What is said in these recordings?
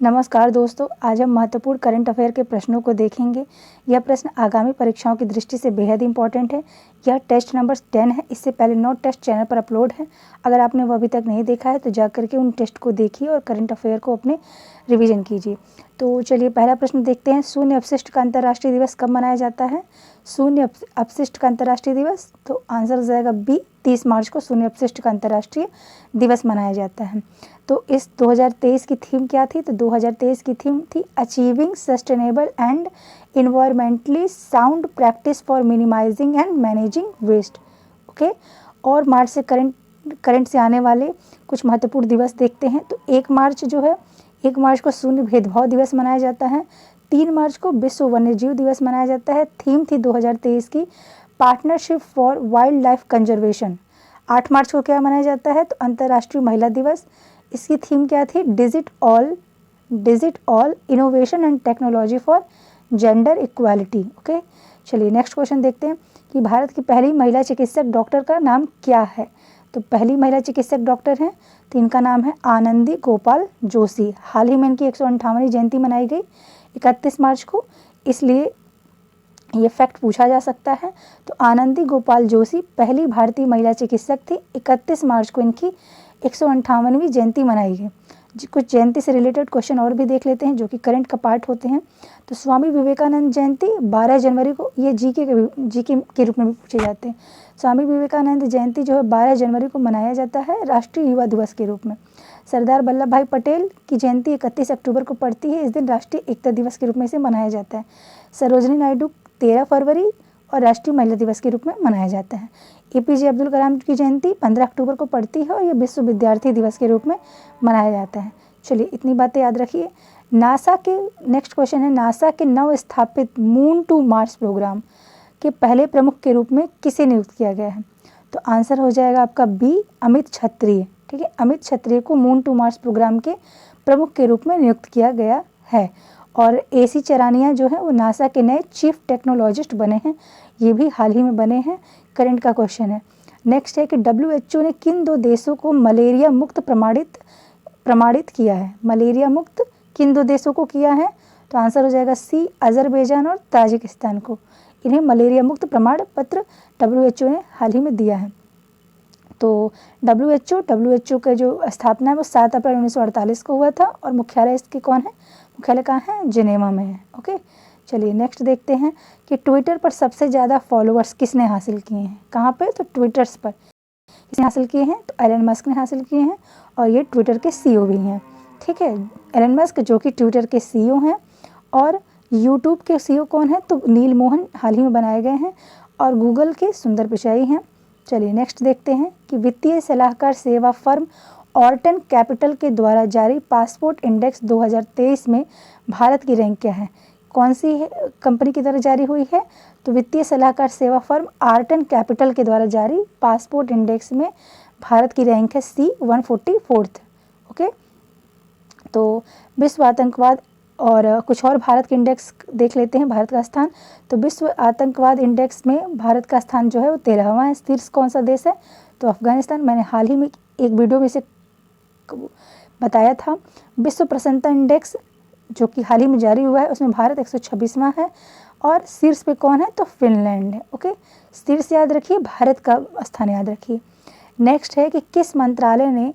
नमस्कार दोस्तों, आज हम महत्वपूर्ण करंट अफेयर के प्रश्नों को देखेंगे। यह प्रश्न आगामी परीक्षाओं की दृष्टि से बेहद इंपॉर्टेंट है। यह टेस्ट नंबर 10 है। इससे पहले 9 टेस्ट चैनल पर अपलोड है। अगर आपने वो अभी तक नहीं देखा है तो जाकर के उन टेस्ट को देखिए और करंट अफेयर को अपने रिवीजन कीजिए। तो चलिए पहला प्रश्न देखते हैं। शून्य अपशिष्ट का अंतर्राष्ट्रीय दिवस कब मनाया जाता है? शून्य अपशिष्ट का अंतर्राष्ट्रीय दिवस, तो आंसर हो जाएगा बी, 30 मार्च को शून्य अपशिष्ट का अंतर्राष्ट्रीय दिवस मनाया जाता है। तो इस 2023 की थीम क्या थी? तो 2023 की थीम थी achieving sustainable and environmentally sound practice for minimising and managing waste. Okay, और मार्च से करंट से आने वाले कुछ महत्वपूर्ण दिवस देखते हैं। तो 1 मार्च जो है, 1 मार्च को शून्य भेदभाव दिवस मनाया जाता है। 3 मार्च को विश्व वन्यजीव दिवस मनाया जाता है। थीम थी 2023 की partnership for wild life conservation. 8 मार्च को क्या मनाया जाता है? तो अंतर्राष्ट्रीय महिला दिवस। इसकी थीम क्या थी? Digit all innovation and technology for gender equality. Okay, चलिए नेक्स्ट क्वेश्चन देखते हैं कि भारत की पहली महिला चिकित्सक डॉक्टर का नाम क्या है? तो पहली महिला चिकित्सक डॉक्टर हैं तो इनका नाम है आनंदी गोपाल जोशी। हाल ही में इनकी 158वीं जयंती मनाई गई 31 मार्च को, इसलिए ये फैक्ट पूछा जा सकता है। तो आनंदी गोपाल जोशी पहली भारतीय महिला चिकित्सक थी। 31 मार्च को इनकी 158वीं जयंती मनाई गई। कुछ जयंती से रिलेटेड क्वेश्चन और भी देख लेते हैं जो कि करंट का पार्ट होते हैं। तो स्वामी विवेकानंद जयंती 12 जनवरी को, ये जीके के रूप में भी पूछे जाते हैं। स्वामी विवेकानंद जयंती जो है 12 जनवरी को मनाया जाता है राष्ट्रीय युवा दिवस के रूप में। सरदार वल्लभ भाई पटेल की जयंती 31 अक्टूबर को पड़ती है। इस दिन राष्ट्रीय एकता दिवस के रूप में इसे मनाया जाता है। सरोजनी नायडू 13 फरवरी और राष्ट्रीय महिला दिवस के रूप में मनाया जाता है। एपीजे अब्दुल कलाम की जयंती 15 अक्टूबर को पड़ती है और ये विश्व विद्यार्थी दिवस के रूप में मनाया जाता है। चलिए इतनी बातें याद रखिए। नासा के नेक्स्ट क्वेश्चन है, नासा के नव स्थापित मून टू मार्स प्रोग्राम के पहले प्रमुख के रूप में किसे नियुक्त किया गया है? तो आंसर हो जाएगा आपका बी, अमित क्षत्रिय। ठीक है, अमित क्षत्रिय को मून टू मार्स प्रोग्राम के प्रमुख के रूप में नियुक्त किया गया है। और एसी चरानिया जो है वो नासा के नए चीफ टेक्नोलॉजिस्ट बने हैं। ये भी हाल ही में बने हैं। करंट का क्वेश्चन है। नेक्स्ट है कि WHO ने किन 2 देशों को मलेरिया मुक्त प्रमाणित किया है? मलेरिया मुक्त किन 2 देशों को किया है? तो आंसर हो जाएगा सी, अजरबैजान और ताजिकिस्तान को। इन्हें मलेरिया मुक्त प्रमाण पत्र WHO ने हाल ही में दिया है। तो WHO का जो स्थापना है वो 7 अप्रैल 1948 को हुआ था और मुख्यालय इसके मुख्यालय कहाँ है? जिनेवा में है। ओके, चलिए नेक्स्ट देखते हैं कि ट्विटर पर सबसे ज़्यादा फॉलोअर्स किसने हासिल किए हैं? कहाँ पे? तो ट्विटर्स पर किसने हासिल किए हैं? तो एलन मस्क ने हासिल किए हैं और ये ट्विटर के CEO भी हैं। ठीक है, एलन मस्क जो कि ट्विटर के CEO हैं। और यूट्यूब के CEO कौन है? तो नील मोहन हाल ही में बनाए गए हैं। और गूगल के सुंदर पिचाई हैं। चलिए नेक्स्ट देखते हैं कि वित्तीय सलाहकार सेवा फर्म ऑर्टन कैपिटल के द्वारा जारी पासपोर्ट इंडेक्स 2023 में भारत की रैंक क्या है? कौन सी कंपनी की द्वारा जारी हुई है? तो वित्तीय सलाहकार सेवा फर्म ऑर्टन कैपिटल के द्वारा जारी पासपोर्ट इंडेक्स में भारत की रैंक है C, 144th। ओके, तो विश्व आतंकवाद और कुछ और भारत के इंडेक्स देख लेते हैं। भारत का स्थान, तो विश्व आतंकवाद इंडेक्स में भारत का स्थान जो है वो 13वां है। शीर्ष कौन सा देश है? तो अफगानिस्तान। मैंने हाल ही में एक वीडियो में इसे बताया था। विश्व प्रसन्नता इंडेक्स जो कि हाल ही में जारी हुआ है उसमें भारत 126वां है और शीर्ष पे कौन है? तो फिनलैंड है। ओके, शीर्ष याद रखिए, भारत का स्थान याद रखिए। नेक्स्ट है कि किस मंत्रालय ने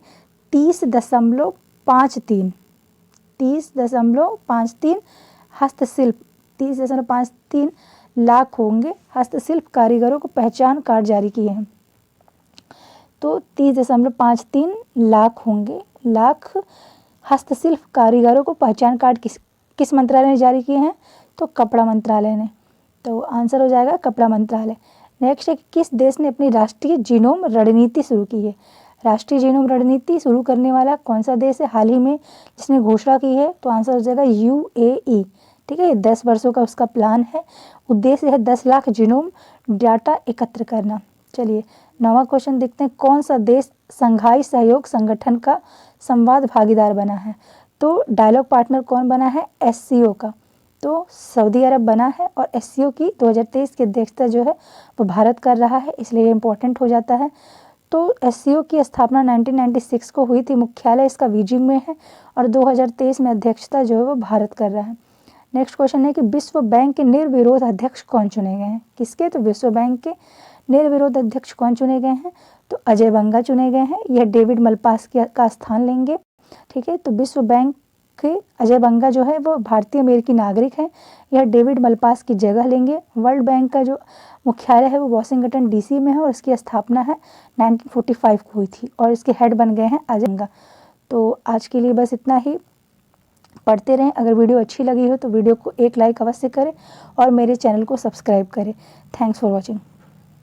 30.53 हस्तशिल्प 30.53 लाख होंगे हस्तशिल्प कारीगरों को पहचान कार्ड जारी किए हैं? तो 30.53 लाख होंगे हस्तशिल्प कारीगरों को पहचान कार्ड किस मंत्रालय ने जारी किए हैं? तो कपड़ा मंत्रालय ने। तो आंसर हो जाएगा कपड़ा मंत्रालय। नेक्स्ट है कि किस देश ने अपनी राष्ट्रीय जीनोम रणनीति शुरू की है? राष्ट्रीय जीनोम रणनीति शुरू करने वाला कौन सा देश है हाल ही में जिसने घोषणा की है? तो आंसर हो जाएगा UAE। ठीक है, 10 वर्षों का उसका प्लान है। उद्देश्य है 10 लाख जीनोम डाटा एकत्र करना। चलिए 9वां क्वेश्चन देखते हैं। कौन सा देश संघाई सहयोग संगठन का संवाद भागीदार बना है? तो डायलॉग पार्टनर कौन बना है? SCO का। तो सऊदी अरब बना है और SCO की 2023 की अध्यक्षता जो है वो भारत कर रहा है, इसलिए इम्पोर्टेंट हो जाता है। तो एससीओ की स्थापना 1996 को हुई थी। मुख्यालय इसका बीजिंग में है और 2023 में अध्यक्षता जो है वो भारत कर रहा है। नेक्स्ट क्वेश्चन है कि विश्व बैंक के निर्विरोध अध्यक्ष कौन चुने गए हैं? किसके? तो विश्व बैंक के निर्विरोध अध्यक्ष कौन चुने गए हैं? तो अजय बंगा चुने गए हैं। यह डेविड मलपास का स्थान लेंगे। ठीक है, तो विश्व बैंक के अजय बंगा जो है वो भारतीय अमेरिकी नागरिक हैं। यह डेविड मलपास की जगह लेंगे। वर्ल्ड बैंक का जो मुख्यालय है वो वॉशिंगटन डीसी में है और इसकी स्थापना है 1945 को हुई थी और इसके हेड बन गए हैं अजय बंगा। तो आज के लिए बस इतना ही। पढ़ते रहें। अगर वीडियो अच्छी लगी हो तो वीडियो को एक लाइक अवश्य करें और मेरे चैनल को सब्सक्राइब करें। Thanks for watching.